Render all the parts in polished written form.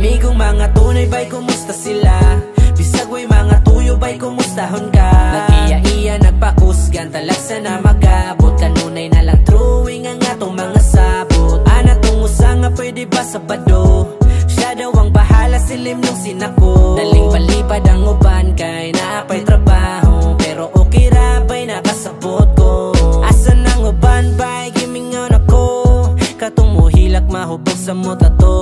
Amigong mga tunay ba'y kumusta sila? Bisag way mga tuyo ba'y kumustahon ka? Nag-iya-iya nagpakusgan talagsa na mag-abot. Kanunay na lang drawing ang atong mga sabot. Ana tong usa nga pwede ba sabado? Siya daw ang bahala silim nung sinako. Daling palipad ang uban kay naapay trabaho. Pero okay ra ba'y nakasabot ko? Asan ang uban ba'y gimingon ako? Katong muhilak mahubog sa mota to.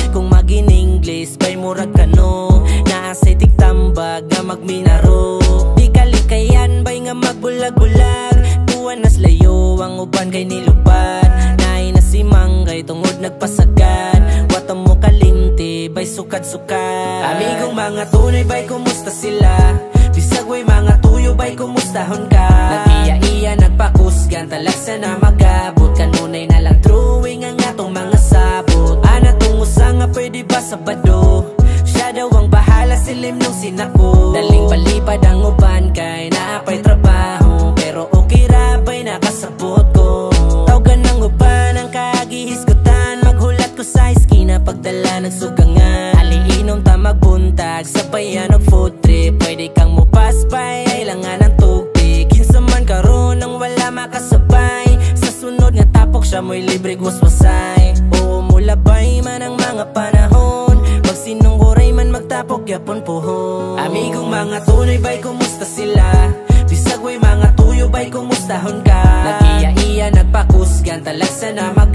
Kung mag-in-English ba'y murag kano? Naasay tigtambag nga magminaro. Di kalikayan ba'y nga magbulag-bulag. Tuwan nas layo ang uban kay nilupad. Naay na si Manggay tungod nagpasagad. Wata mo kalimti ba'y sukad-sukad. Amigong mga tunay ba'y kumusta sila? Bisag way mga tuyo ba'y kumustahon ka? Nag-iya-iya nagpakusgan talagsa na mag-abot. Kanunay na lang drawing ang atong mga sabot. Ana tong usa nga pwede ba sabado? Siya daw ang bahala silim nung sinako. Daling palipad ang uban kay naapay trabaho. Pero okay ra ba'y nakasabot ko? Tawgan ng uban ang kagihisgutan. Maghulat ko sa eskina pagdala ng sugangan. Aliinom ta magbuntag sabayan og food trip. Pwede kang mupaspay kailangan ng tugtig. Kinsa man karon nang wala makasabay. Sa sunod nga tapok siya mo'y libre waswasay. Oo mulabay man ang mga panahon. Magsinungguray man magtapok yapon puhon. Amigong mga tunay ba'y kumusta sila? Bisag way mga tuyo ba'y kumustahon ka? Nag-iya-iya nagpakusgan talagsa na mag